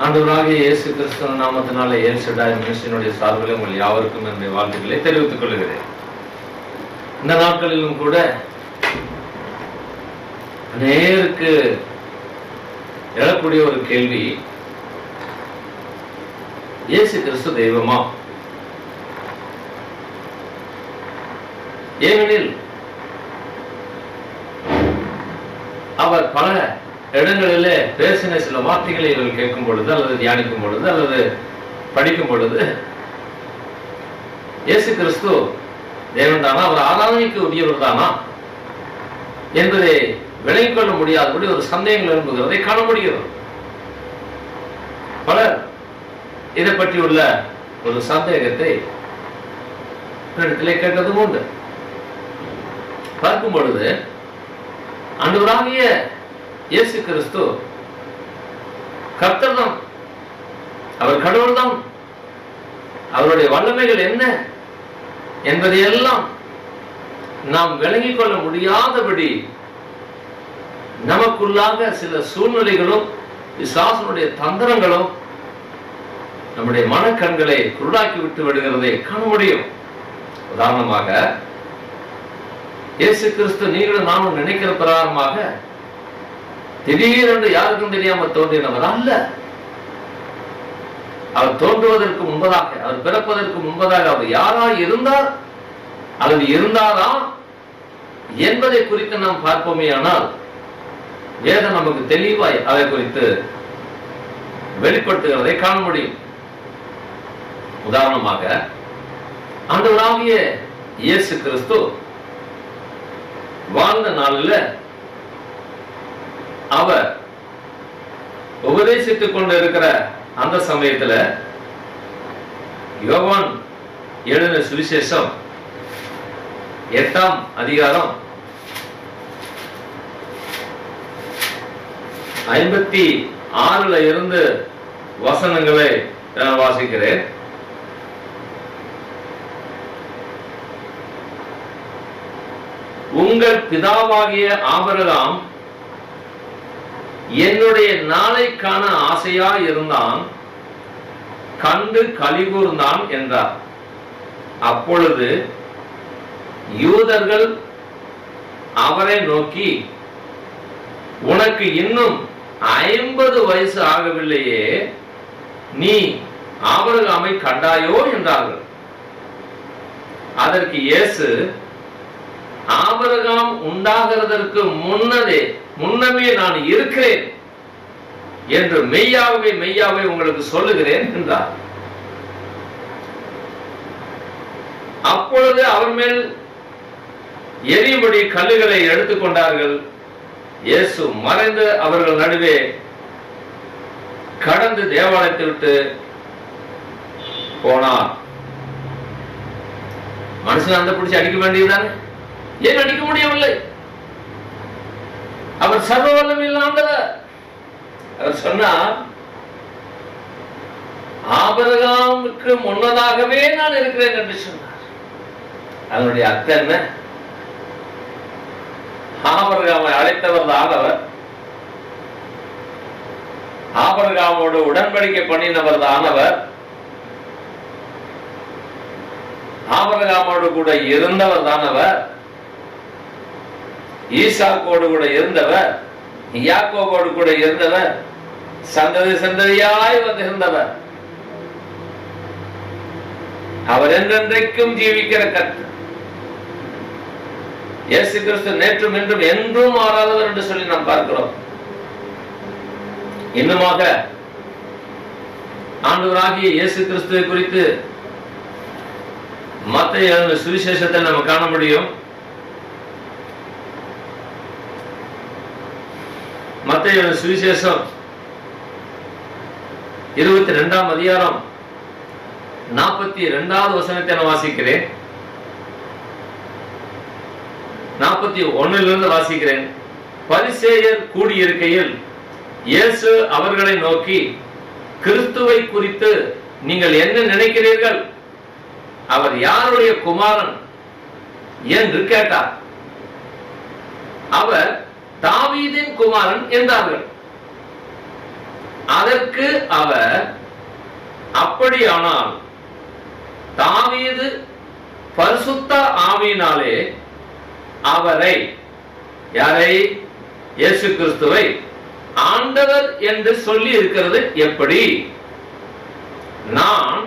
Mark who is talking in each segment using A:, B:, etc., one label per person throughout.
A: ஆண்டவராகிய இயேசு கிறிஸ்துவ நாமத்தினாலே எல் ஷடாய் மினிஸ்ட்ரியினுடைய சார்பில் உங்கள் யாவருக்கும் என்னுடைய வாழ்த்துக்களை தெரிவித்துக் கொள்கிறேன். இந்த நாட்களிலும் கூட அநேருக்கு எழக்கூடிய ஒரு கேள்வி, இயேசு கிறிஸ்து தெய்வமா? ஏனெனில் அவர் பல இடங்களிலே பேசின சில வார்த்தைகளை இவர்கள் கேட்கும் பொழுது அல்லது தியானிக்கும் பொழுது அல்லது படிக்கும் பொழுது இயேசு கிறிஸ்து தேவன் தானா, அவர் ஆராதனைக்கு உரியவர் தானா என்பதை விளங்கிக் கொள்ள முடியாதபடி ஒரு சந்தேகங்கள் எழும்புகிறதை காண முடிகிறது. பலர் இதை பற்றியுள்ள ஒரு சந்தேகத்தை இடத்திலே கேட்டதும் உண்டு. பார்க்கும் பொழுது ஆண்டவராகிய இயேசு கிறிஸ்து கர்த்தர் தான், அவர் கடவுள் தான். அவருடைய வல்லமைகள் என்ன என்பதையெல்லாம் நாம் விளங்கிக் கொள்ள முடியாதபடி நமக்குள்ளாக சில சூழ்நிலைகளும் பிசாசனுடைய தந்திரங்களும் நம்முடைய மனக்கண்களை குருடாக்கி விட்டு விடுகிறதை காண முடியும். உதாரணமாக, இயேசு கிறிஸ்து நீங்களும் நானும் நினைக்கிற பிரகாரமாக திடீரென்று யாருக்கும் தெரியாமல் தோன்றினவர் அல்ல. அவர் தோன்றுவதற்கு முன்பதாக, அவர் பிறப்பதற்கு முன்பதாக அவர் யாராய் இருந்தார் அல்லது இருந்தாரா என்பதை குறித்து நாம் பார்ப்போமே. ஆனால் வேதம் நமக்கு தெளிவாய் அதை குறித்து வெளிப்படுத்துகிறதை காண முடியும். உதாரணமாக, ஆண்டவராகிய இயேசு கிறிஸ்து வாழ்ந்த நாளில் அவர் உபதேசித்துக் கொண்டு இருக்கிற அந்த சமயத்துல யோவான் எழுதின சுவிசேஷம் 8ஆம் அதிகாரம் 56 இருந்து வசனங்களை நான் வாசிக்கிறேன். உங்கள் பிதாவாகிய ஆபிரகாம் என்னுடைய நாளை காண ஆசையா இருந்தான், கண்டு கலிகூர்ந்தான் என்றார். அப்பொழுது யூதர்கள் அவரை நோக்கி, உனக்கு இன்னும் 50 வயசு ஆகவில்லையே, நீ ஆபிரகாமை கண்டாயோ என்றார்கள். அதற்கு இயேசு, ஆபிரகாம் உண்டாகிறதற்கு முன்னமே நான் இருக்கிறேன் என்று மெய்யாகவே மெய்யாகவே உங்களுக்கு சொல்லுகிறேன் என்றார். அப்பொழுது அவர் மேல் எரியும்படி கல்லுகளை எடுத்துக்கொண்டார்கள். இயேசு மறைந்து அவர்கள் நடுவே கடந்து தேவாலயத்தை விட்டு போனார். மனுஷன் அந்த பிடிச்சி அடிக்க வேண்டியதுதானே? ஏன் அடிக்க முடியவில்லை? அவர் சர்வ வல்லமையுள்ள ஆண்டவர். அவர் சொன்னார், ஆபிரகாமுக்கு முன்னதாகவே நான் இருக்கிறேன் என்று சொன்னார். அதனுடைய அர்த்தம் என்ன? ஆபிரகாமை அழைத்தவர் தான் அவர், ஆபிரகாமோடு உடன்படிக்கை பண்ணினவர் தான் அவர், ஆபிரகாமோடு கூட இருந்தவர் தான் அவர், ஈசாக்கோடு கூட இருந்தவர், யாக்கோபோடு கூட இருந்தவர், சந்ததி சந்ததியாய் வந்திருந்தவர். அவர் என்றென்றைக்கும் ஜீவிக்கிற கர்த்தர். இயேசு கிறிஸ்து நேற்றும் இன்றும் என்றும் மாறாதவர் என்று சொல்லி நாம் பார்க்கிறோம். இன்னுமாக ஆண்டவராகிய இயேசு கிறிஸ்துவை குறித்து மத்தேயு சுவிசேஷத்தை நம்ம காண முடியும். மத்தேயு சுவிசேஷம் 22ஆம் அதிகாரம் 42வது வசனத்தை நான் வாசிக்கிறேன். 41 வாசிக்கிறேன். பரிசேயர் கூடியிருக்கையில் இயேசு அவர்களை நோக்கி, கிறிஸ்துவை குறித்து நீங்கள் என்ன நினைக்கிறீர்கள்? அவர் யாருடைய குமாரன் என்று கேட்டார். அவர் தாவீதின் குமாரன் என்றார்கள். அதற்கு அவர், அப்படியானால் தாவீது பரிசுத்த ஆவியினாலே அவரை, யாரை? இயேசு கிறிஸ்துவை ஆண்டவர் என்று சொல்லி இருக்கிறது எப்படி? நான்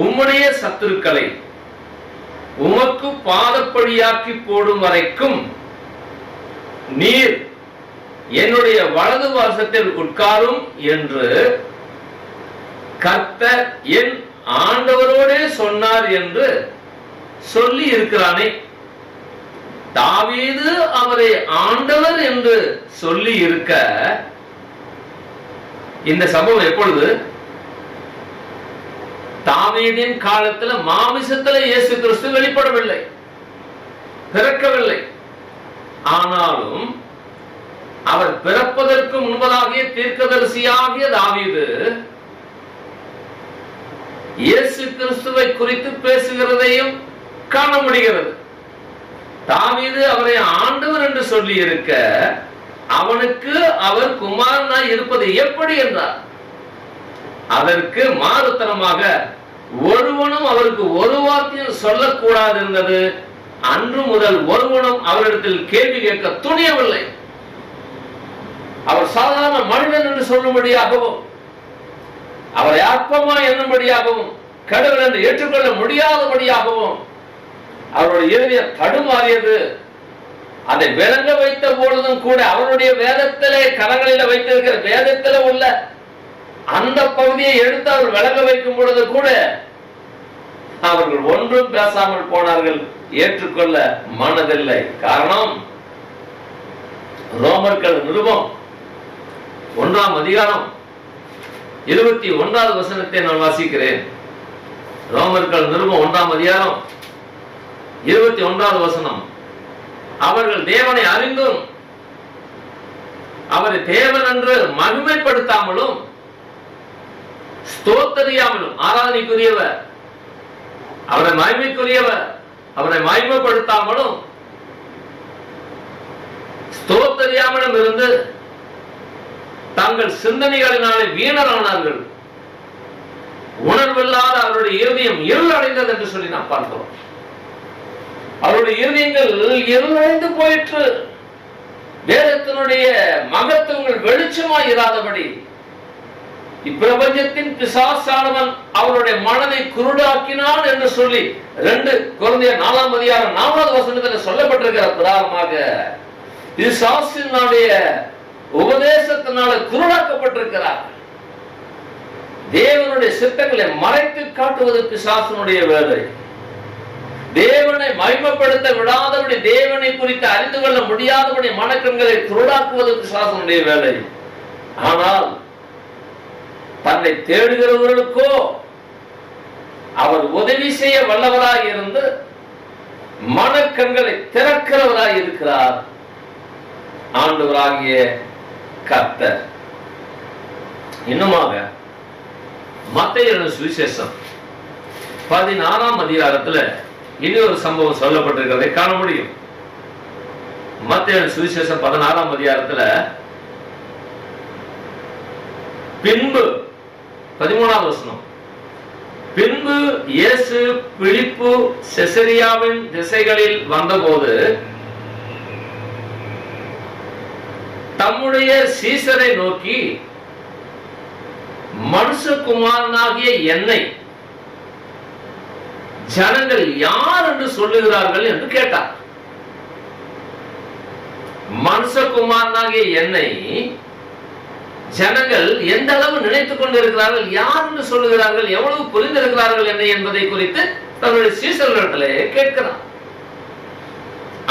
A: உம்முடைய சத்துருக்களை உமக்கு பாதப்படியாக்கி போடும் வரைக்கும் நீர் என்னுடைய வலது வாசத்தில் உட்காரும் என்று கர்த்தர் என் ஆண்டவரோடே சொன்னார் என்று சொல்லி இருக்கிறானே. தாவீது அவரை ஆண்டவர் என்று சொல்லி இருக்க, இந்த சம்பவம் எப்பொழுது? தாவீதின் காலத்தில் மாமிசத்தில் இயேசு கிறிஸ்து வெளிப்படவில்லை, பிறக்கவில்லை. ஆனாலும் அவர் பிறப்பதற்கு முன்பதாகிய தீர்க்கதரிசியாகிய தாவீது இயேசு கிறிஸ்துவை குறித்து பேசுகிறதையும் காண முடிகிறது. தாவீது அவரை ஆண்டவர் என்று சொல்லி இருக்க, அவனுக்கு அவர் குமாரனாய் இருப்பது எப்படி என்றார். அதற்கு மாறுத்தனமாக ஒருவனும் அவருக்கு ஒரு வார்த்தையும் சொல்லக்கூடாது இருந்தது. அன்று முதல் ஒருவனும் அவரிடத்தில் கேள்வி கேட்க துணியவில்லை. அவர் சாதாரண மனிதன் என்று சொல்லும்படியாகவும், அவரை அற்பமா எண்ணும்படியாகவும், கடவுள் என்று ஏற்றுக்கொள்ள முடியாதபடியாகவும் அவருடைய இருதயம் தடுமாறியது. அதை விளங்க வைத்த பொழுதும் கூட அவருடைய வேதத்திலே, கரங்களில் வைத்திருக்கிற வேதத்திலே உள்ள அந்த பகுதியை எடுத்து அவர் விளங்க வைக்கும் பொழுது கூட அவர்கள் ஒன்றும் பேசாமல் போனார்கள், ஏற்றுக்கொள்ள மனதில்லை. காரணம், ரோமர்கள் நிருபம் 1ஆம் அதிகாரம் 21வது வசனத்தை நான் வாசிக்கிறேன். ரோமர்கள் நிருபம் 1ஆம் அதிகாரம் 21வது வசனம். அவர்கள் தேவனை அறிந்தும் அவரை தேவன் என்று மகிமைப்படுத்தாமலும் ஸ்தோத்தரியாமலும், ஆராதனைக்குரியவர், அவரை மகிமைக்குரியவர், அவரை மகிமைப்படுத்தாமலும் ஸ்தோத்தரியாமலும் இருந்து தங்கள் சிந்தனைகளினாலே வீணரானார்கள். உணர்வில்லாத அவருடைய இருதயம் இருள் அடைந்தது என்று சொல்லி நாம் பார்க்கிறோம். அவருடைய இருதயங்கள் இருளடைந்து போயிற்று. வேதத்தினுடைய மகத்துவங்கள் வெளிச்சமாய் இராதபடி இப்பிரபஞ்சத்தின் பிசாசானவன் அவருடைய மனதை குருடாக்கினான் என்று சொல்லி 2 கொரிந்தியர் 4ஆம் அதிகாரம் 4வது வசனத்தில் சொல்லப்பட்டிருக்கிற பிரகாரமாக பிசாசினுடைய உபதேசத்தினால குருடாக்கப்பட்டிருக்கிறார். தேவனுடைய சித்தங்களை மறைத்து காட்டுவது பிசாசினுடைய வேலை. தேவனை மகிமைப்படுத்த விடாதபடி, தேவனை குறித்து அறிந்து கொள்ள முடியாதபடி மனக்கண்களை குருடாக்குவது பிசாசினுடைய வேலை. ஆனால் தன்னை தேடுகிறவர்களுக்கோ அவர் உதவி செய்ய வல்லவராய் இருந்து மனக்கண்களை திறக்கிறவராய் இருக்கிறார் ஆண்டவராகிய கர்த்தர். இன்னுமாக மத்தேயு எழுதின சுவிசேஷம் 16ஆம் அதிகாரத்தில் இன்னொரு சம்பவம் சொல்லப்பட்டிருக்கிறதை காண முடியும். மத்தேயு எழுதின சுவிசேஷம் 16ஆம் அதிகாரத்தில் பின்பு 13வது வசனம். பின்பு இயேசு பிலிப்பு செசரியாவின் திசைகளில் வந்தபோது தம்முடைய சீசரை நோக்கி, மனுஷகுமாரனாகிய என்னை ஜனங்கள் யார் என்று சொல்லுகிறார்கள் என்று கேட்டார். மனுஷகுமாரனாகிய என்னை ஜனங்கள் எந்த அளவு நினைத்துக் கொண்டிருக்கிறார்கள், யார் என்று சொல்லுகிறார்கள், எவ்வளவு புரிந்திருக்கிறார்கள் என்ன என்பதை குறித்து தன்னுடைய சீசர்களிடத்திலே கேட்கிறார்.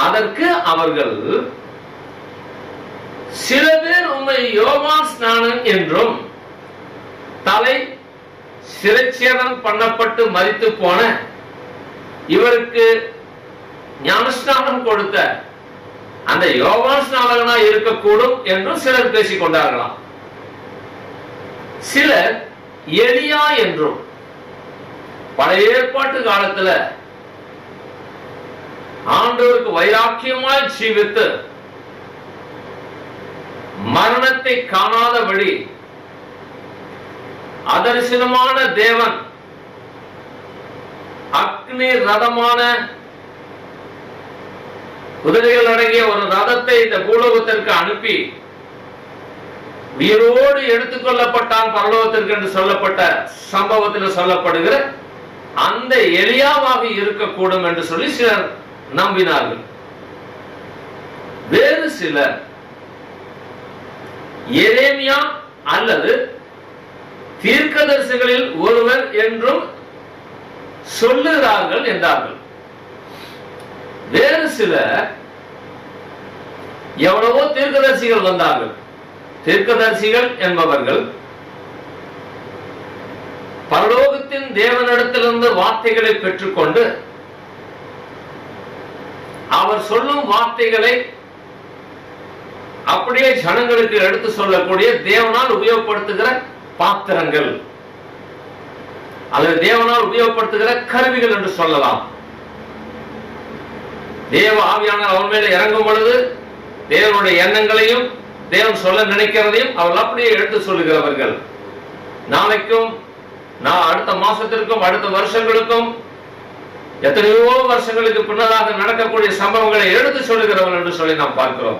A: அதற்கு அவர்கள், சில பேர் உம்மை யோவான் ஸ்நானன் என்றும் தலை சிரச்சேதனம் பண்ணப்பட்டு மரித்து போன இவருக்கு ஞானஸ்நானம் கொடுத்த அந்த யோவான் ஸ்நானகனா இருக்கக்கூடும் என்றும் சிலர் பேசிக் கொண்டார்களாம். சிலர் எலியா என்றும், பழைய ஏற்பாட்டு காலத்துல ஆண்டவருக்கு வைராக்கியமாய் ஜீவித்து மரணத்தை காணாதபடி அதரிசனமான தேவன் அக்னி ரதமான குதிரைகள் அடங்கிய ஒரு ரதத்தை இந்த பூலோகத்திற்கு அனுப்பி உயிரோடு எடுத்துக்கொள்ளப்பட்டான் பரலோகத்திற்கு என்று சொல்லப்பட்ட சம்பவத்தில் சொல்லப்படுகிற அந்த எலியாவாக இருக்கக்கூடும் என்று சொல்லி சிலர் நம்பினார்கள். வேறு சிலர் எரேமியா அல்லது தீர்க்கதரிசிகளில் ஒருவர் என்றும் சொல்லுகிறார்கள் என்றார்கள். வேறு சிலர் எவ்வளவோ தீர்க்கதரிசிகள் வந்தார்கள். தீர்க்கதரிசிகள் என்பவர்கள் பரலோகத்தின் தேவனிடத்திலிருந்து வார்த்தைகளை பெற்றுக்கொண்டு அவர் சொல்லும் வார்த்தைகளை அப்படியே ஜனங்களுக்கு எடுத்து சொல்லக்கூடிய தேவனால் உபயோகப்படுத்துகிற பாத்திரங்கள் அல்லது தேவனால் உபயோகப்படுத்துகிற கருவிகள் என்று சொல்லலாம். தேவ ஆவியானவர் அவன் மேல இறங்கும் பொழுது தேவனுடைய எண்ணங்களையும் தேவன் சொல்ல நினைக்கிறதையும் அவர்கள் அப்படியே எடுத்து சொல்லுகிறவர்கள். நாளைக்கும் அடுத்த மாசத்திற்கும் அடுத்த வருஷங்களுக்கும் எத்தனையோ வருஷங்களுக்கு பின்னதாக நடக்கக்கூடிய சம்பவங்களை எடுத்து சொல்லுகிறவர்கள் என்று சொல்லி நாம் பார்க்கிறோம்.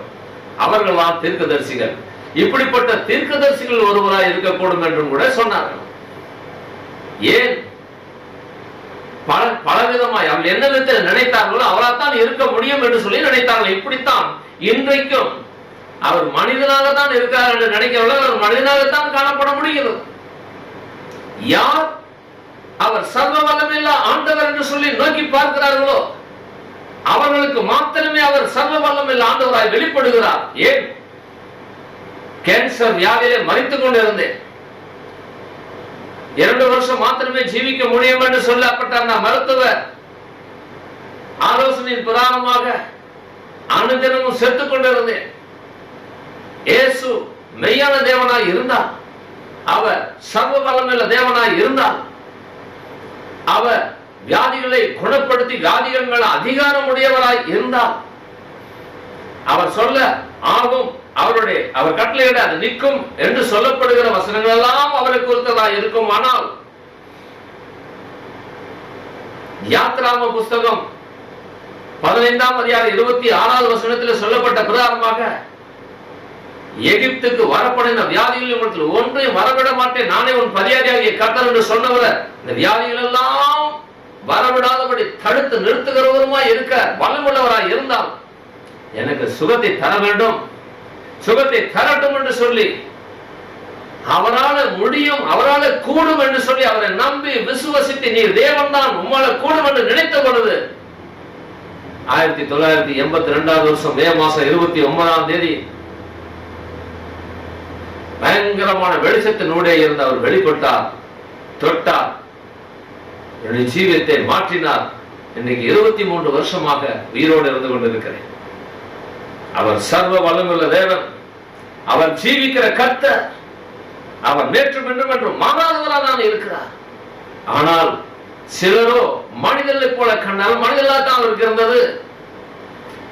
A: அவர்கள் தான் தீர்க்கதரிசிகள். இப்படிப்பட்ட தீர்க்கதரிசிகள் ஒருவராய் இருக்கக்கூடும் என்றும் கூட சொன்னார்கள். ஏன் பலவிதமாய் அவர்கள் என்ன விதத்தில் நினைத்தார்களோ அவரால்தான் இருக்க முடியும் என்று சொல்லி நினைத்தார்கள். இப்படித்தான் இன்றைக்கும் அவர் மனிதனாக தான் இருக்கிறார் என்று நினைக்கிறவர்கள் அவர் மனிதனாகத்தான் காணப்பட முடிகிறது. யார் அவர் சர்வ வல்லமையுள்ள ஆண்டவர் என்று சொல்லி நோக்கி பார்க்கிறார்களோ அவர்களுக்கு மாத்திரமே அவர் சர்வ வல்லமையுள்ள ஆண்டவராய் வெளிப்படுகிறார். ஏன் கேன்சர் வியாதியிலே மரித்துக் கொண்டிருந்தேன், 2 வருஷம் மாத்திரமே ஜீவிக்க முடியும் என்று சொல்லப்பட்ட அந்த மருத்துவர் ஆலோசனையின் பிரகாரமாக அனுதினமும் செத்துக் கொண்டிருந்தேன். இயேசு மெய்யான தேவனாய் இருந்தார், அவர் சர்வ வல்லமையுள்ள தேவனாய் இருந்தார், அவர் வியாதிகளை குணப்படுத்தி வியாதிகள் மேல அதிகாரம் உடையவராய் இருந்தார். அவர் சொல்ல ஆகும், அவர் கட்டளையிட அது நிற்கும் என்று சொல்லப்படுகிற வசனங்கள் எல்லாம் அவரை குறித்ததாக இருக்கும். ஆனால் யாத்ராம புஸ்தகம் 15ஆம் அதிகாரம் 26வது வசனத்தில் சொல்லப்பட்ட பிரகாரமாக எகிப்துக்கு வரப்படின வியாதிகள் ஒன்றையும் வரவிட மாட்டேன், நானே உன் பரியாரியாகிய கர்த்தர் என்று சொன்னவர் இந்த வியாதிகள் எல்லாம் வரவிடாதபடி தடுத்து நிறுத்துகிறவருமாய் இருக்க வல்லமுள்ளவராய் இருந்தால் எனக்கு சுகத்தை தர வேண்டும், சுகத்தை தரட்டும் என்று சொல்லி அவரால் முடியும், அவரால் கூடும் என்று சொல்லி அவரை நம்பி விசுவசித்து நீர் தேவன் தான் உம்மால கூடும் என்று நினைத்த பொழுது 1982 வருஷம் மே மாசம் 29ஆம் தேதி பயங்கரமான வெளிச்சத்தினூடே இருந்து அவர் வெளிப்பட்டார், தொட்டார், என்னுடைய ஜீவியத்தை மாற்றினார். இன்னைக்கு 23 வருஷமாக உயிரோடு இருந்து கொண்டிருக்கிறேன். அவர் சர்வ வல்லமையுள்ள தேவன், அவர் ஜீவிக்கிற கர்த்தர், அவர் நேற்றும் என்றும் என்றும் மாறாதவராக தான் இருக்கிறார். ஆனால் சிலரோ மனிதர்களை போல கண்டால் மனிதர்களாக தான் அவருக்கு இருந்தது.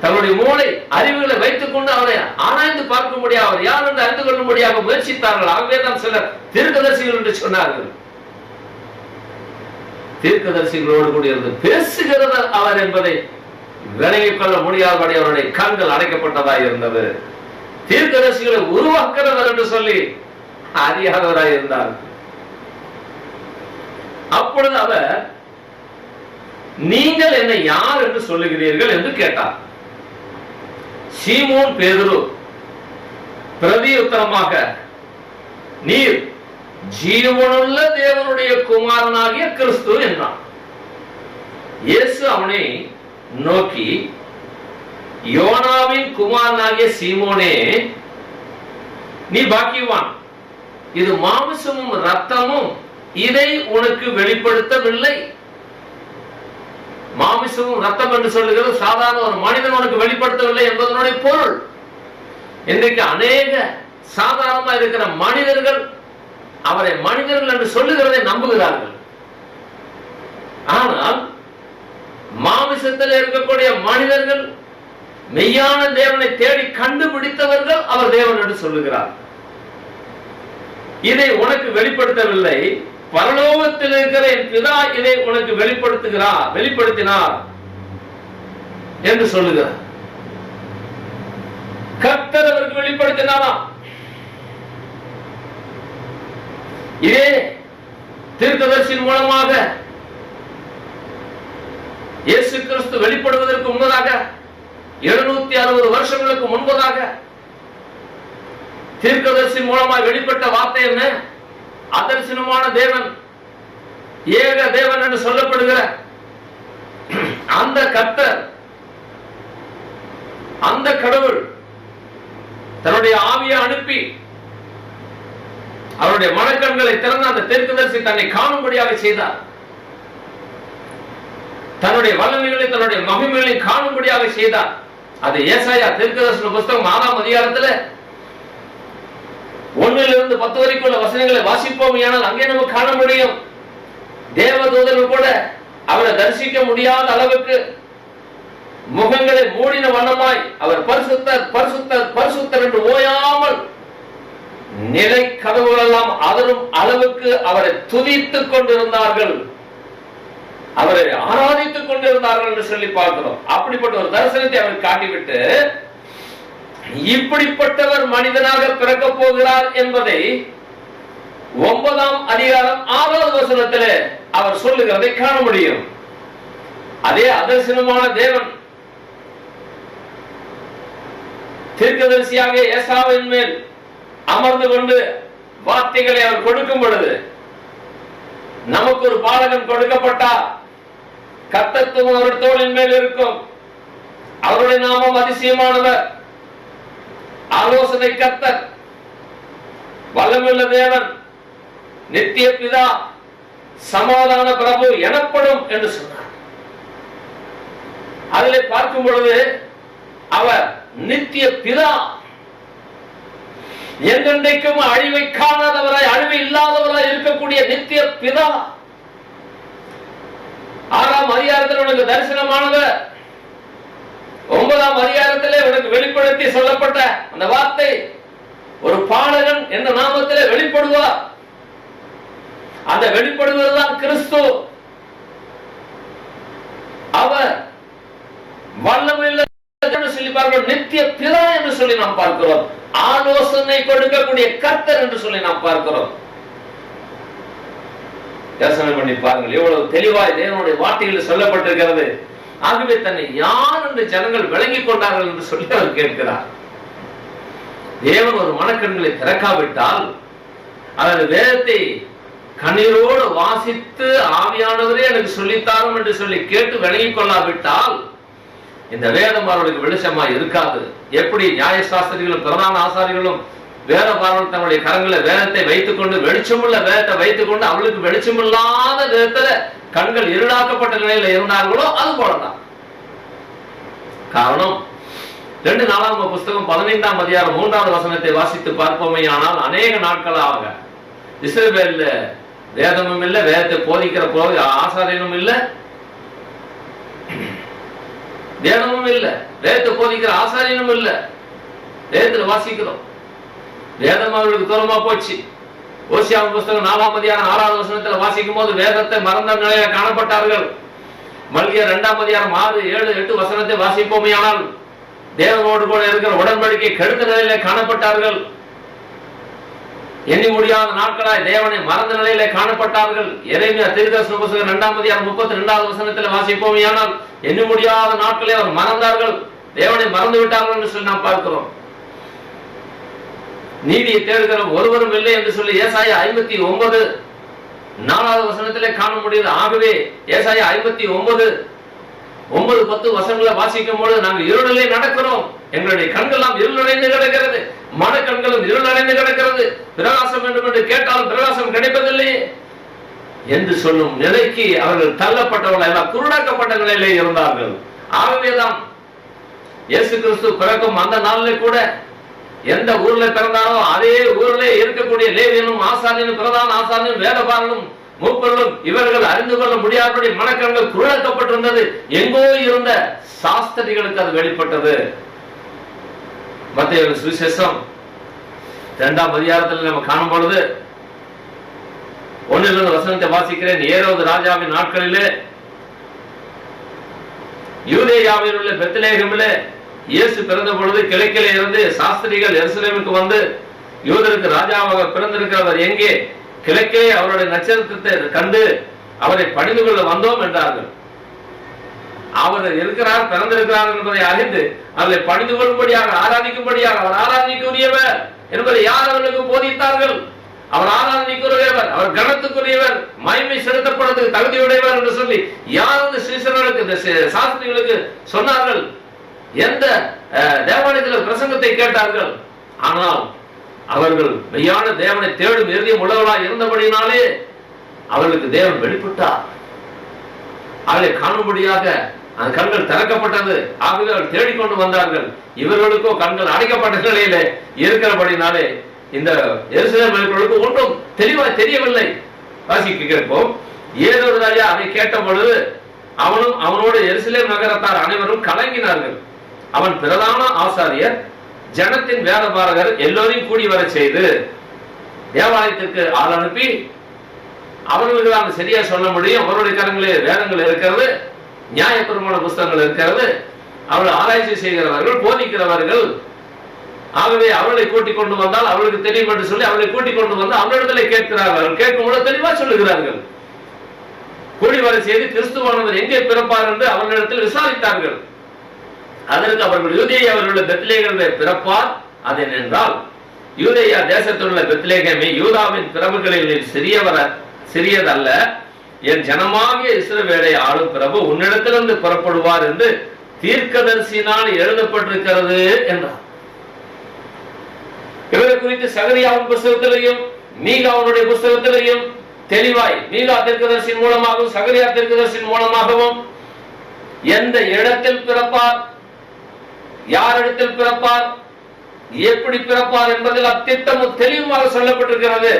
A: தன்னுடைய மூளை அறிவுகளை வைத்துக் கொண்டு அவரை ஆராய்ந்து பார்க்க முடியாது, அவர் யார் என்று அறிந்து கொள்ள முடியாத முயற்சித்தார்கள். ஆகவே தான் சிலர் தீர்க்கதரிசிகள் என்று சொன்னார்கள். தீர்க்கதரிசிகளோடு கூட இருந்து பேசுகிறவர் அவர் என்பதை விளங்கிக் கொள்ள முடியாதபடி அவருடைய கண்கள் அடைக்கப்பட்டதாக இருந்தது. தீர்க்கதரிசிகளை உருவாக்குறவர் என்று சொல்லி அறியாதவராய் இருந்தார். அப்பொழுது அவர் நீங்கள் என்னை யார் என்று சொல்லுகிறீர்கள் என்று கேட்டார். சீமோன் பேதுரு பிரதியுத்தரமாக நீர் ஜீவனுள்ள தேவனுடைய குமாரனாகிய கிறிஸ்து என்றான். இயேசு அவனை நோக்கி யோனாவின் குமாரனாகிய சீமோனே நீ பாக்கியவான், இது மாமிசமும் ரத்தமும் இதை உனக்கு வெளிப்படுத்தவில்லை. மாமிசமும் ரத்தம் என்று சொல்லுகிறது சாதாரண ஒரு மனிதன் உனக்கு வெளிப்படுத்தவில்லை என்பதனுடைய பொருள். இன்றைக்கு அநேக சாதாரணமா இருக்கிற மனிதர்கள் அவரை மனிதர்கள் என்று சொல்லுகிறதை நம்புகிறார்கள். ஆனால் மாமிசத்தில் இருக்கக்கூடிய மனிதர்கள் மெய்யான தேவனை தேடி கண்டுபிடித்தவர்கள் அவர் தேவன் என்று சொல்லுகிறார். இதை உனக்கு வெளிப்படுத்தவில்லை, பரலோகத்தில் இருக்கிற என் பிதா இதை உனக்கு வெளிப்படுத்தினார் என்று சொல்லுகிறார். கர்த்தர் அவருக்கு வெளிப்படுத்தினாராம். இதே தீர்க்கதரிசியின் மூலமாக இயேசு கிறிஸ்து வெளிப்படுவதற்கு முன்பதாக 760 வருஷங்களுக்கு முன்பதாக தீர்க்கதரிசியின் மூலமாக வெளிப்பட்ட வார்த்தை என்ன? அதர்சனமான தேவன், ஏக தேவன் என்று சொல்லப்படுகிற அந்த கர்த்தர், அந்த கடவுள் தன்னுடைய ஆவியை அனுப்பி அவருடைய மனக்கண்களை திறந்த அந்த தீர்க்கதரிசி தன்னை காணும்படியாக செய்தார். தன்னுடைய வல்லமைகளை, தன்னுடைய மகிமைகளை காணும்படியாக செய்தார். அது ஏசாயா தீர்க்கதரிசன புத்தகம் 6ஆம் அதிகாரத்தில் 1 to 10 வரைக்கும் உள்ள வசனங்களை வாசிப்போம். ஆனால் அங்கே நம்ம காண முடியும், தேவதூதர்கள் கூட அவரை தரிசிக்க முடியாத அளவுக்கு முகங்களை மூடின வண்ணமாய் அவர் பரிசுத்தர் பரிசுத்தர் பரிசுத்தர் என்று ஓயாமல் நிலை கதவுகள் எல்லாம் அதரும் அளவுக்கு அவரை துதித்துக் கொண்டிருந்தார்கள், அவரை ஆராதித்துக் கொண்டிருந்தார்கள் என்று சொல்லி பார்க்கிறோம். அப்படிப்பட்ட ஒரு தரிசனத்தை அவர் காட்டிவிட்டு இப்படிப்பட்டவர் மனிதனாக பிறக்க போகிறார் என்பதை 9ஆம் அதிகாரம் 6வது வசனத்திலே அவர் சொல்லுகிறதை காண முடியும். அதே அதர்சனமான தேவன் தீர்க்கதரிசியாக ஏசாவின் மேல் அமர்ந்து கொண்டு வார்த்தைகளை அவர் கொடுக்கும் பொழுது, நமக்கு ஒரு பாலகன் கொடுக்கப்பட்டார், கர்த்தத்துவம் அவர் தோளின் மேல் இருக்கும், அவருடைய நாமம் அதிசயமானவர், ஆலோசனை கர்த்தர், வல்லமையுள்ள தேவன், நித்திய பிதா, சமாதான பிரபு எனப்படும் என்று சொன்னார். அதில் பார்க்கும் பொழுது அவர் நித்திய பிதா, என்றென்றைக்கும் அழிவை காணாதவராய், அழிவு இல்லாதவராய் இருக்கக்கூடிய நித்திய பிதா. 6ஆம் அதிகாரத்தில் உனக்கு தரிசனமானவர், 9ஆம் அதிகாரத்திலே உனக்கு வெளிப்படுத்தி சொல்லப்பட்ட அந்த வார்த்தை, ஒரு பாலகன் என்ற நாமத்திலே வெளிப்படுவார். அந்த வெளிப்படுவதுதான் கிறிஸ்து. அவர் வல்லமையுள்ள சொல்லி பார்க்கிறோம், நித்திய பிதா என்று சொல்லி நாம் பார்க்கிறோம், ஆலோசனை கொடுக்கக்கூடிய கர்த்தர் என்று சொல்லி நாம் பார்க்கிறோம். யோசனை பண்ணி பாருங்கள், எவ்வளவு தெளிவாய் தேவனுடைய வார்த்தைகள் சொல்லப்பட்டிருக்கிறது. ஆகவே தன்னை யார் என்று ஜனங்கள் விளங்கிக் கொண்டார்கள் என்று சொல்லி அவர் கேட்கிறார். தேவன் ஒரு மனக்கண்களை திறக்காவிட்டால், அல்லது வேதத்தை கண்ணீரோடு வாசித்து ஆவியானவரே எனக்கு சொல்லித்தாரும் என்று சொல்லி கேட்டு விளங்கிக் கொள்ளாவிட்டால் இந்த வேதம் அவர்களுக்கு வெளிச்சமாய் இருக்காது. எப்படி நியாயசாஸ்திரிகளும் பிரதான ஆசாரிகளும் வேத பார்வர்கள் தங்களுடைய கரங்களை வேதத்தை வைத்துக் கொண்டு, வெளிச்சமுள்ள வேதத்தை வைத்துக் கொண்டு, அவளுக்கு வெளிச்சமில்லாத வேதத்துல கண்கள் இருளாக்கப்பட்ட நிலையில இருந்தார்களோ அது போலதான். காரணம், 2 நாளாகம புஸ்தகம் 15ஆம் அதிகாரம் 3வது வசனத்தை வாசித்து பார்ப்போமே. ஆனால் அநேக நாட்களாக இஸ்ரவேல்ல வேதமும் இல்லை, வேதத்தை போதிக்கிற ஆசாரியனும் இல்லை, வேதமும் இல்லை, வேதத்தை போதிக்கிற ஆசாரியனும் இல்லை. வேதத்தில் வாசிக்கிறோம், வேதம் அவர்களுக்கு தூரமா போச்சு. ஓசியாவின் புஸ்தகம் 4ஆம் அதிகாரம் 6வது வசனத்தில் வாசிக்கும் போது வேதத்தை மறந்த நிலையில காணப்பட்டார்கள். மல்கியா 2ஆம் அதிகாரம் 6, 7, 8 வசனத்தை வாசிப்போமே. ஆனால் தேவனோடு கூட இருக்கிற உடன்படிக்கை கெடுத்த நிலையில காணப்பட்டார்கள். எண்ணி முடியாத நாட்களாய் தேவனை மறந்த நிலையில காணப்பட்டார்கள். எரேமியா தீர்க்கதரிசன புத்தகம் 2ஆம் அதிகாரம் 32வது வசனத்தில் வாசிப்போமே. ஆனால் எண்ணி முடியாத நாட்களை அவர் மறந்தார்கள், தேவனை மறந்து விட்டார்கள் என்று சொல்லி நாம் பார்க்கிறோம். நீதியை தேடுகிற ஒருவரும் இல்லை என்று சொல்லி ஏசாயா 59 4வது வசனத்திலே காண முடியுது. ஆகவே ஏசாயா 59 9, 10 வசனங்களை வாசிக்கும் பொழுது நாங்கள் இருளிலே நடக்கிறோம், எங்களுடைய கண்கள்லாம் இருளடைந்து கிடக்கிறது, மனக்கண்களும் இருளடைந்து கிடக்கிறது, பிரகாசம் வேண்டும் என்று கேட்டாலும் பிரகாசம் கிடைப்பதில்லை என்று சொல்லும் நிலைக்கு அவர்கள் தள்ளப்பட்டவர்கள் எல்லாம் குருடாக்கப்பட்ட நிலையிலே இருந்தார்கள். ஆகவேதான் இயேசு கிறிஸ்து பிறக்கும் அந்த நாளிலே கூட எந்த ஊர்ல பிறந்தாரோ அதே ஊரிலே இருக்கக்கூடிய லேவியனும் ஆசாரியனும் பிரதான ஆசாரியனும் வேதபாரனும் மூப்பர்களும் இவர்கள் அறிந்து கொள்ள முடியாத மனக்கண்கள் குருடாக்கப்பட்டிருந்தது. எங்கோ இருந்த சாஸ்திரிகளுக்கு அது வெளிப்பட்டது. மத்தேயு சுவிசேஷம் 2ஆம் அதிகாரத்தில் நம்ம காணும் பொழுது 1 வசனத்தை வாசிக்கிறேன். ஏரோது ராஜாவின் நாட்களிலே யூதேயாவில் உள்ள பெத்லெகேமிலே இயேசு பிறந்த பொழுது கிழக்கிலே இருந்து சாஸ்திரிகள் எருசலேமுக்கு வந்து, யூதருக்கு ராஜாவாக பிறந்திருக்கிறவர் எங்கே? கிழக்கே அவருடைய நட்சத்திரத்தை கண்டு அவரை பணிந்து கொள்ள வந்தோம் என்றார்கள். அவர் இருக்கிறார், பிறந்திருக்கிறார் என்பதை அறிந்து அவரை பணிந்து கொள்ளும்படியாக, ஆராதிக்கும்படியாக, அவர் ஆராதனைக்குரியவர் என்பதை யார் அவர்களுக்கு போதித்தார்கள்? அவர் ஆராதனைக்குரியவர், அவர் கனத்துக்குரியவர், மகிமை செலுத்தப்படுவதற்கு தகுதியுடையவர் என்று சொல்லி யார் அந்த சீசர்களுக்கு, சாஸ்திரிகளுக்கு சொன்னார்கள்? எந்த தேவாலயத்தில் பிரசங்கத்தை கேட்டார்கள்? ஆனால் அவர்கள் மெய்யான தேவனை தேடும் இறுதியும் உள்ளவர்களாய் இருந்தபடினாலே அவர்களுக்கு தேவன் வெளிப்பட்டார். அவளை காணும்படியாக அந்த கண்கள் திறக்கப்பட்டது. ஆகவே அவர்கள் தேடிக்கொண்டு வந்தார்கள். இவர்களுக்கோ கண்கள் அடைக்கப்பட்ட நிலையிலே இருக்கிறபடினாலே இந்த எருசலேம் ஒன்றும் தெளிவாய் தெரியவில்லை. வாசிக்க கேட்போம். ஏரோது ராஜா அதை கேட்ட பொழுது அவனும் அவனோடு எருசலேம் நகரத்தார் அனைவரும் கலங்கினார்கள். அவன் பிரதான ஆசாரியர், ஜனத்தின் வேதபாரகர் எல்லோரையும் கூடி வர செய்து தேவாலயத்திற்கு ஆள் அனுப்பி, அவர்களுக்கு தான் சரியா சொல்ல முடியும், அவருடைய கரங்களில் வேதங்கள் இருக்கிறது, நியாயபூர்வமான புஸ்தகங்கள் இருக்கிறது, அவர்கள் ஆராய்ச்சி செய்கிறவர்கள், போதிக்கிறவர்கள், ஆகவே அவர்களை கூட்டிக் கொண்டு வந்தால் அவர்களுக்கு தெரியும் என்று சொல்லி அவர்களை கூட்டிக் கொண்டு வந்து அவர்களிடத்தில் கேட்கிறார்கள். கேட்கும்போது தெளிவா சொல்லுகிறார்கள். கூடி வர செய்து கிறிஸ்துவானவர் எங்கே பிறப்பார் என்று அவர்களிடத்தில் விசாரித்தார்கள். அதற்கு அவர்கள் யூதேயாவில் உள்ள பெத்லெகேமிலே பிறப்பார். அது என்றால் யூதேயா தேசத்தில் உள்ள பெத்லெகேமே யூதாவின் பிரபுகளில் சிறியதல்ல, என் ஜனமாகிய இஸ்ரவேலை ஆளும் பிரபு உன்னிடத்திலிருந்து புறப்படுவார் என்று தீர்க்கதரிசியினால் எழுதப்பட்டிருக்கிறது என்றார். இவரை குறித்து சகரியாவின் புஸ்தகத்திலையும் மீகாவுடைய புஸ்தகத்திலையும் தெளிவாய், மீகா தீர்க்கதரிசியின் மூலமாகவும் சகரியா தீர்க்கதரிசியின் மூலமாகவும் எந்த இடத்தில் பிறப்பார், யாரிடத்தில் பிறப்பார், எப்படி பிறப்பார் என்பதில் அத்திட்டமும் தெளிவாக சொல்லப்பட்டிருக்கிறது.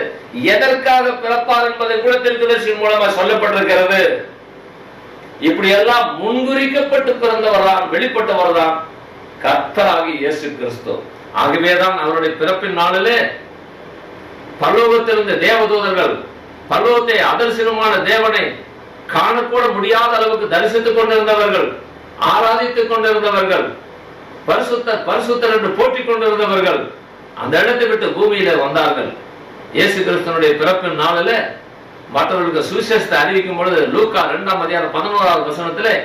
A: எதற்காக பிறப்பார் என்பதை கூட தீர்க்கதரிசியின் மூலமாக சொல்லப்பட்டிருக்கிறது. இப்படி எல்லாம் முன்குறிக்கப்பட்டு பிறந்தவர்தான், வெளிப்பட்டவர்தான் கர்த்தராகிய இயேசு கிறிஸ்து. ஆகவேதான் அவருடைய பிறப்பின் நாளிலே பரலோகத்திலிருந்த தேவதூதர்கள் பரலோகத்தை அதர்சனமான தேவனை காணக்கூட முடியாத அளவுக்கு தரிசித்துக் கொண்டிருந்தவர்கள், ஆராதித்துக் கொண்டிருந்தவர்கள், பரிசுத்தர் பரிசுத்தர் என்று போற்றிக் கொண்டிருந்தவர்கள் அந்த இடத்தை விட்டு பூமியில வந்தார்கள். இயேசு கிறிஸ்துவனுடைய பிறப்பின் நாளில மற்றவர்களுக்கு சுவிசேஷத்தை அறிவிக்கும் பொழுது லூக்கா 2ஆம் அதிகாரம் 11வது வசனத்திலே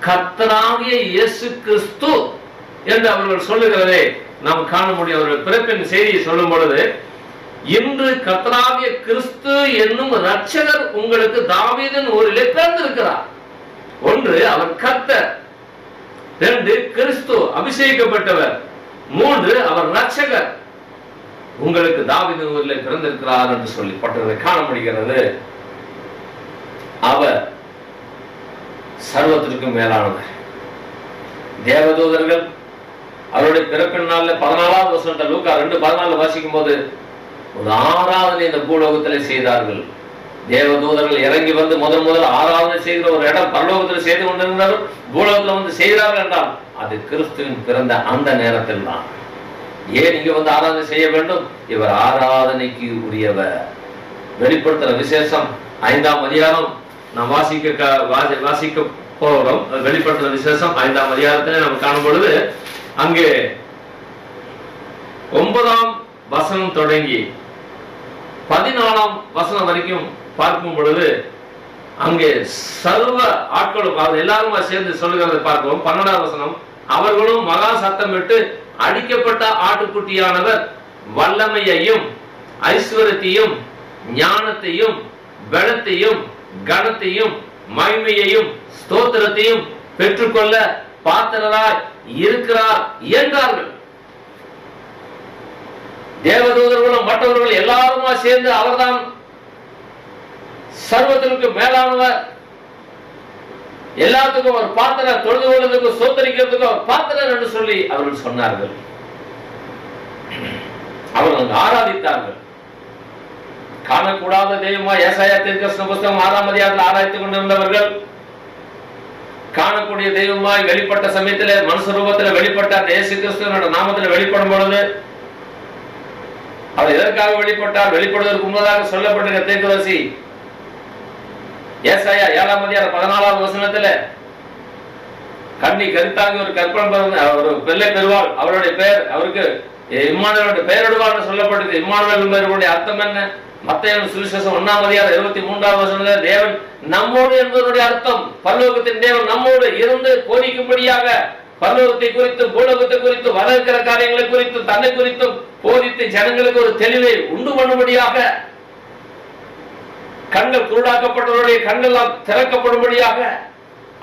A: கர்த்தராகிய இயேசு கிறிஸ்து என்று அவர்கள் சொல்லுகிறதை நாம் காண முடியும். அவர்கள் பிறப்பின் செய்தியை சொல்லும் பொழுது, இன்று கர்த்தராகிய கிறிஸ்து என்னும் இரட்சகர் உங்களுக்கு தாவீதின் ஊரிலே பிறந்திருக்கிறார். ஒன்று, அவர் கர்த்தர். 2, கிறிஸ்து அபிஷேகிக்கப்பட்டவர். 3, அவர் இரட்சகர். உங்களுக்கு தாவீதின் ஊரிலே பிறந்திருக்கிறார் என்று சொல்லப்பட்டதை காண முடிகிறது. அவர் சர்வத்திற்கும் மேலானவர். தேவதூதர்கள் அவருடைய பிறப்பின் நாள்ல 14வது வசனத்தை லூக்கா 2:14 வாசிக்கும் போது ஒரு ஆராதனை இந்த பூலோகத்திலே செய்தார்கள். தேவதூதர்கள் இறங்கி வந்து முதல் ஆராதனை செய்கிற ஒரு இடம் பரலோகத்தில் செய்து கொண்டிருந்தாலும் பூலோகத்தில் வந்து செய்கிறார்கள் என்றால் அது கிறிஸ்துவின் பிறந்த அந்த நேரத்தில் தான். ஏன் இங்க வந்து ஆராதனை செய்ய வேண்டும்? இவர் ஆராதனைக்கு உரியவர். வெளிப்படுத்துற விசேஷம் 5ஆம் அதிகாரம் நாம் வாசிக்க போகிறோம். வெளிப்படுத்துற விசேஷம் 5ஆம் அதிகாரத்திலே நாம் காணும் பொழுது அங்கே 9ஆம் வசனம் தொடங்கி 14ஆம் வசனம் வரைக்கும் பார்க்கும் பொழுது அங்கே சர்வ ஆட்களும் எல்லாருமா சேர்ந்து சொல்லுகிறதை பார்க்கிறோம். 12ஆம் வசனம், அவர்களும் மகா சத்தமிட்டு அடிக்கப்பட்ட ஆட்டுக்குட்டியானவர் வல்லமையையும் ஐஸ்வரத்தையும் ஞானத்தையும் பலத்தையும் கனத்தையும் மகிமையையும் ஸ்தோத்திரத்தையும் பெற்றுக்கொள்ள பாத்திரராய் இருக்கிறார் என்றார்கள். தேவதூதர்களும் மற்றவர்கள் எல்லாருமா சேர்ந்து அவர்தான் சர்வத்திற்கு மேலானவர், எல்லாத்துக்கும் ஒரு பாத்திரர், தொழுது கொள்வதற்கு சோத்தரிக்கிறதுக்கு ஒரு பாத்திரர் என்று சொல்லி அவர்கள் சொன்னார்கள். அவர்கள் ஆராதித்தார்கள். காணக்கூடாத தெய்வமா ஏசாயா தீர்க்கதரிசன புஸ்தகம் 6ஆம் அதிகாரத்தில் ஆராய்த்துக் கொண்டிருந்தவர்கள் காணக்கூடிய தெய்வமாய் வெளிப்பட்ட சமயத்தில் மனுஷ ரூபத்தில் வெளிப்பட்ட இயேசு கிறிஸ்துவின் நாமத்தில் வெளிப்படும் பொழுது அவர் எதற்காக வெளிப்பட்டார்? வெளிப்படுவதற்கு முன்னதாக சொல்லப்பட்டிருக்கிற தீர்க்கதரிசி ஏசாயா 7ஆம் அதிகாரம் 14வது வசனத்துல கண்ணி கருத்தாகி ஒரு கற்பனை ஒரு பிள்ளை பெறுவாள், அவருடைய பெயர் அவருக்கு இம்மானுவேல் பெயரிடுவார் சொல்லப்பட்டிருக்கு. இம்மானுவேல் பெயருடைய அர்த்தம் என்ன? மத்தேயு சுவிசேஷம் 1ஆம் அதிகாரம் 23வது வசனத்துல தேவன் நம்மோடு என்பதனுடைய அர்த்தம் பரலோகத்தின் தேவன் நம்மோடு இருந்து போதிக்கும்படியாக பரலோகத்தை குறித்தும் பூலோகத்தை குறித்தும் வர இருக்கிற காரியங்களை குறித்தும் தன்னை குறித்தும் போதித்து ஜனங்களுக்கு ஒரு தெளிவை உண்டு பண்ணும்படியாக கண்கள் குருடாக்கப்பட்டவருடைய கண்கள் திறக்கப்படும்படியாக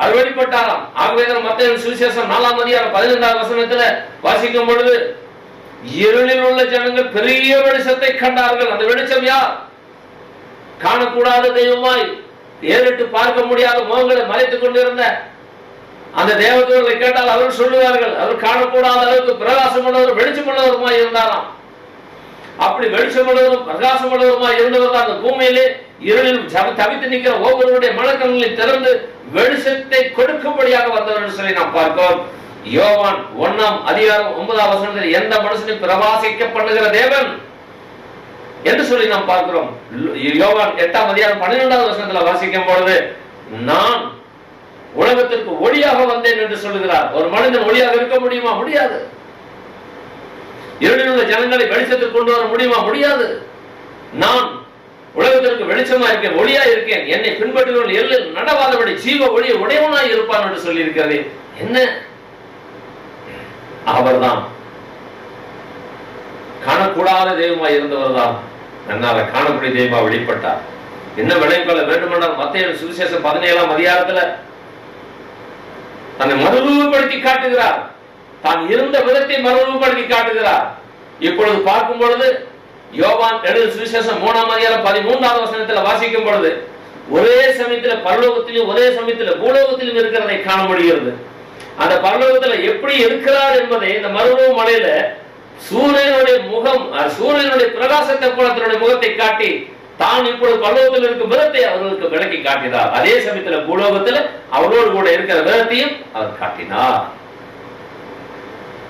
A: அவர் வெளிப்பட்டாராம். ஆகவே மத்தேயு சுவிசேஷம் 4ஆம் அதிகாரம் 15வது வசனத்துல வாசிக்கும் பொழுது இருளில் உள்ள ஜனங்கள் பெரிய வெளிச்சத்தை கண்டார்கள். அந்த வெளிச்சம் யார்? காணக்கூடாத தெய்வமாய் ஏறிட்டு பார்க்க முடியாத முகங்களை மறைத்துக் கொண்டிருந்த அந்த தேவதூதர்களை கேட்டால் அவர்கள் சொல்லுவார்கள், அவர் காணக்கூடாத அளவுக்கு பிரகாசம் உள்ளவர் வெளிச்சம் உள்ளவருமாய் இருந்தாராம். அப்படி வெளிச்சம் உள்ளவரும் பிரகாசம் உள்ளவருமாய் இருந்தவர் அந்த பூமியிலே இருளில் தவித்து நிற்கிற ஒவ்வொருவருடைய மனக்கண்களை திறந்து வெளிச்சத்தை கொடுக்கும்படியாக வந்தவர் என்று சொல்லி நாம் பார்க்கிறோம். யோவான் 1ஆம் அதிகாரம் 9வது வசனத்தில் எந்த மனுஷனையும் பிரகாசிக்க பண்ணுகிற தேவன் என்று சொல்லி நாம் பார்க்கிறோம். யோவான் 8ஆம் அதிகாரம் 12வது வசனத்தில் வாசிக்கும் பொழுது நான் உலகத்திற்கு ஒளியாக வந்தேன் என்று சொல்லுகிறார். ஒரு மனிதன் ஒளியாக இருக்க முடியுமா? முடியாது. இருளில் உள்ள ஜனங்களை வெளிச்சத்திற்கு கொண்டு வர முடியுமா? முடியாது. நான் உலகத்திற்கு வெளிச்சமா இருக்கேன், ஒளியா இருக்கேன், என்னை பின்பற்றுவர்கள் எல்லில் நடவாதபடி ஜீவ ஒளியை உடையவனாய் இருப்பான் என்று சொல்லி இருக்கிறது. என்ன? அவர்தான் காணக்கூடாத தெய்வமாய் இருந்தவர் தான் என்னால காணக்கூடிய தெய்வமா வெளிப்பட்டார். என்ன விளைவு கொள்ள வேண்டுமென்றால் மத்தேயு சுவிசேஷம் 17ஆம் அதிகாரத்துல தன்னை மறுரூபப்படுத்தி காட்டுகிறார். தான் இருந்த விதத்தை மறுரூபப்படுத்தி காட்டுகிறார். இப்பொழுது பார்க்கும் பொழுது யோவான் எழுதின சுவிசேஷம் 3ஆம் அதிகாரம் 13வது வசனத்துல வாசிக்கும் பொழுது ஒரே சமயத்தில் பரலோகத்திலும் ஒரே சமயத்தில் பூலோகத்திலும் இருக்கிறதை காண முடிகிறது. அந்த பரலோகத்துல எப்படி இருக்கிறார் என்பதை இந்த மறுரூப மலையில சூரியனுடைய முகம், சூரியனுடைய பிரகாசத்தை போல தன்னுடைய முகத்தை காட்டி தான் இப்பொழுது பரலோகத்தில் இருக்கும் விதத்தை அவர்களுக்கு விளக்கி காட்டினார். அதே சமயத்துல பூலோகத்துல அவரோடு கூட இருக்கிற விதத்தையும் அவர் காட்டினார்.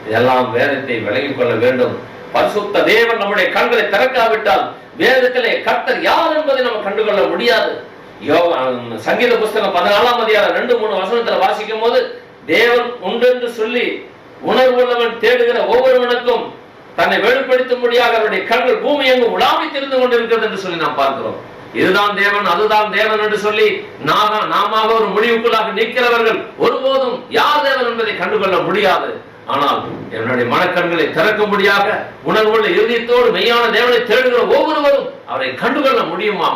A: இதெல்லாம் வேதத்தை விளங்கிக் கொள்ள வேண்டும். பரிசுத்த தேவன் நம்முடைய கண்களை திறக்காவிட்டால் வேதத்திலே கர்த்தர் யார் என்பதை நம்ம கண்டுகொள்ள முடியாது. சங்கீத புஸ்தகம் 14ஆம் அதிகாரம் 2-3 வசனத்துல வாசிக்கும் போது தேவன் உண்டு என்று சொல்லி உணர்வுள்ளவன் தேடுகிற ஒவ்வொருவனுக்கும் தன்னை வெளிப்படுத்தும்படியாக அவருடைய கண்கள் பூமி எங்கும் உலாவி திரிந்து கொண்டிருக்கிறது என்று சொல்லி நாம் பார்க்கிறோம். இதுதான் தேவன் அதுதான் தேவன் என்று சொல்லி நாம ஒரு முடிவுக்குள்ளாக நிற்கிறவர்கள் ஒருபோதும் யார் தேவன் என்பதை கண்டுகொள்ள முடியாது. ஆனால் என்னுடைய மனக்கண்களை திறக்கும்படியாக உணர்வுள்ள இறுதியத்தோடு மெய்யான தேவனை தேடுகிற ஒவ்வொருவரும் அவரை கண்டுகொள்ள முடியுமா?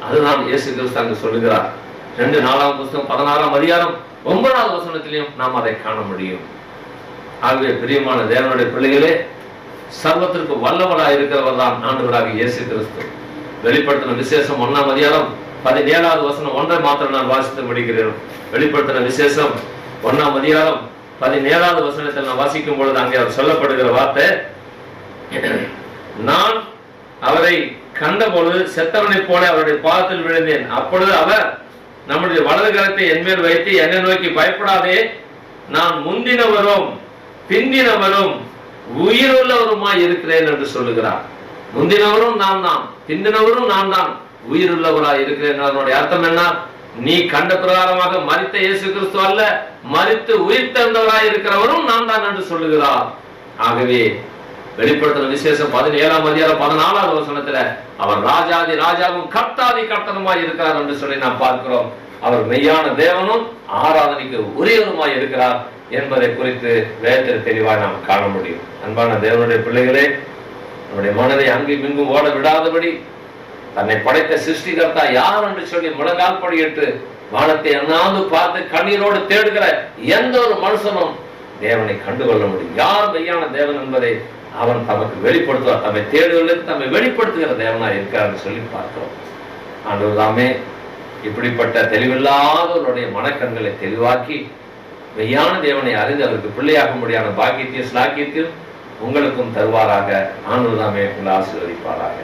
A: அதுதான் இயேசு கிறிஸ்து அங்கு சொல்லுகிறார். 2-4ஆம் புஸ்தகம் 16ஆம் அதிகாரம் 9வது வசனத்திலையும் நாம் அதை காண முடியும். ஆகவே பிரியமான தேவனுடைய பிள்ளைகளே, சர்வத்திற்கு வல்லவராக இருக்கிறவர் தான் ஆண்டவராக இயேசு கிறிஸ்து. வெளிப்படுத்தின விசேஷம் 1ஆம் அதிகாரம் 17வது வசனம் 1 மாத்திரம் நான் வாசித்து முடிக்கிறேன். வெளிப்படுத்தின விசேஷம் 1ஆம் அதிகாரம் 17வது வசனத்தில் நான் வாசிக்கும் பொழுது அங்கே அவர் சொல்லப்படுகிற வார்த்தை, நான் அவரை கண்ட பொழுது செத்தவனை போல அவருடைய பாதத்தில் விழுந்தேன். அப்பொழுது அவர் நம்முடைய வலது கரத்தை என்மேல் வைத்து என்னை நோக்கி பயப்படாதே, நான் முந்தினவரும் பிந்தினவரும் உயிருள்ளவருமாய் இருக்கிறேன் என்று சொல்லுகிறார். முந்தினவரும் நான் தான், பிந்தினவரும் நான் தான், உயிருள்ளவராய் இருக்கிறேன். அதனுடைய அர்த்தம் என்ன? நீ கண்ட பிரகாரமாக மரித்த இயேசு கிறிஸ்து அல்ல, மரித்து உயிர் தந்தவராய் இருக்கிறவரும் நான் தான் என்று சொல்லுகிறார். ஆகவே வெளிப்படுத்தின விசேஷம் 17ஆம் அதிகாரம் 14வது வசனத்துல அவர் ராஜாதி ராஜாவும் கர்த்தாதி கர்த்தனுமாய் இருக்கிறார் என்று சொல்லி நாம் பார்க்கிறோம். அவர் மெய்யான தேவனும் ஆராதனைக்கு உரியவருமாய் இருக்கிறார் என்பதை குறித்து வேதத்தில் தெளிவாக நாம் காண முடியும். அன்பான தேவனுடைய பிள்ளைகளே, நம்முடைய மனதை அங்கும் இங்கும் ஓட விடாதபடி தன்னை படைத்த சிருஷ்டிகர்த்தா யார் என்று சொல்லி முழங்கால் படியிட்டு வானத்தை அண்ணாந்து பார்த்து கண்ணீரோடு தேடுகிற எந்த ஒரு மனுஷனும் தேவனை கண்டுகொள்ள முடியும். யார் மெய்யான தேவன் என்பதை அவன் தமக்கு வெளிப்படுத்துவார். தம்மை தேடுவதற்கு தம்மை வெளிப்படுத்துகிற தேவனாய் இருக்கார் சொல்லி பார்க்கிறோம். ஆண்டவர் தாமே இப்படிப்பட்ட தெளிவில்லாதவருடைய மனக்கண்களை தெளிவாக்கி மெய்யான தேவனை அறிந்து அவருக்கு பிள்ளையாக முடியான பாக்கியத்தையும் ஸ்லாக்கியத்தையும் உங்களுக்கும் தருவாராக. ஆண்டவர் தாமே உங்களை ஆசீர்வதிப்பாராக.